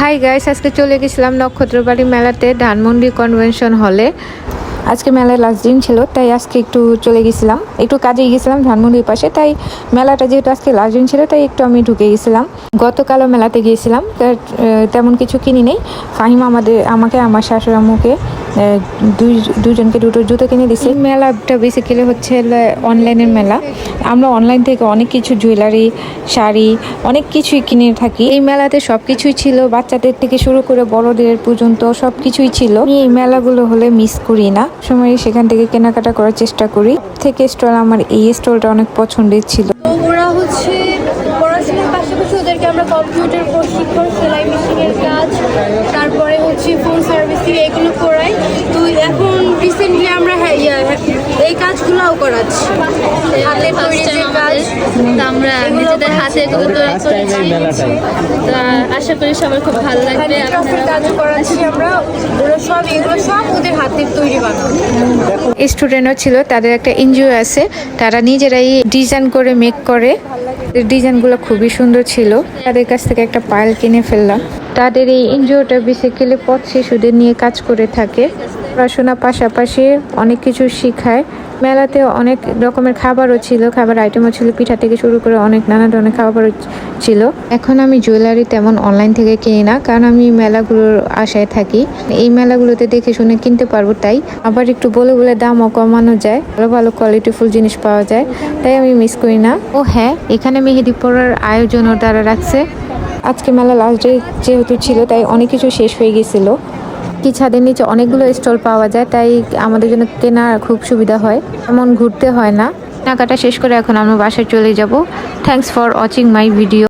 Hi guys, আজকে চলে গেছিলাম নক্ষত্রবাড়ি মেলাতে ধানমন্ডি কনভেনশন হলে। আজকে মেলার লাস্ট দিন ছিল, তাই আজকে একটু চলে গেছিলাম, একটু কাজে গেছিলাম ধানমন্ডির পাশে। তাই মেলাটা যেহেতু আজকে লাস্ট দিন ছিল, তাই একটু আমি ঢুকে গেছিলাম। গতকালও মেলাতে গিয়েছিলাম, তেমন কিছু কিনি নেই। ফাহিম আমাকে আমার শাশুড়ি আম্মুকে দুজনকে দুটো জুতো কিনে দিয়েছে। মেলাটা বেসিক্যালি হচ্ছে অনলাইনের মেলা। আমরা অনলাইন থেকে অনেক কিছু জুয়েলারি, শাড়ি, অনেক কিছুই কিনে থাকি। এই মেলাতে সব কিছুই ছিল, বাচ্চাদের থেকে শুরু করে বড়দের পর্যন্ত সব কিছুই ছিল। আমি এই মেলাগুলো হলে মিস করি না, সময় সেখান থেকে কেনাকাটা করার চেষ্টা করি। থেকে স্টল, আমার এই স্টলটা অনেক পছন্দের ছিল। ওরা হচ্ছে পড়াশোনার পাশাপাশি ওদেরকে আমরা কম্পিউটার প্রশিক্ষণ, সেলাই মেশিনের কাজ, তারপরে হচ্ছে ফোন সার্ভিসিং এগুলো করাই। তো এখন রিসেন্টলি আমরা এই কাজগুলোও করাচ্ছি, হাতের তৈরি যে কাজ, আমরা নিজেদের হাতে এগুলো তৈরি করেছি। তো আশা করি সবার খুব ভালো লাগবে। ট্রফির কাজ করাচ্ছি আমরা, এগুলো সব ওদের হাতের তৈরি বানানো। স্টুডেন্টও ছিল, তাদের একটা এনজিও আছে, তারা নিজেরাই ডিজাইন করে মেক করে। ডিজাইনগুলো খুবই সুন্দর ছিল। তাদের কাছ থেকে একটা পায়েল কিনে ফেললাম। তাদের এই এনজিওটা বেসিক্যালি পথ শিশুদের নিয়ে কাজ করে থাকে। পড়াশোনার পাশাপাশি অনেক কিছু শেখায়। মেলাতে অনেক রকমের খাবারও ছিল, খাবার আইটেমও ছিল, পিঠা থেকে শুরু করে অনেক নানা ধরনের খাবারও ছিল। এখন আমি জুয়েলারি তেমন অনলাইন থেকে কিনি না, কারণ আমি মেলাগুলোর আশায় থাকি। এই মেলাগুলোতে দেখে শুনে কিনতে পারবো, তাই আবার একটু বলে বলে দামও কমানো যায়, ভালো ভালো কোয়ালিটিফুল জিনিস পাওয়া যায়, তাই আমি মিস করি না। ও হ্যাঁ, এখানে মেহেদি পড়ার আয়োজনও তারা রাখছে। আজকে মেলা লাস্ট ডে যেহেতু ছিল, তাই অনেক কিছু শেষ হয়ে গেছিল। কি ছাদের নিচে অনেকগুলো স্টল পাওয়া যায়, তাই আমাদের জন্য কেনা খুব সুবিধা হয়, এমন ঘুরতে হয় না। কেনাকাটা শেষ করে এখন আমরা বাসায় চলে যাব। Thanks for watching my video.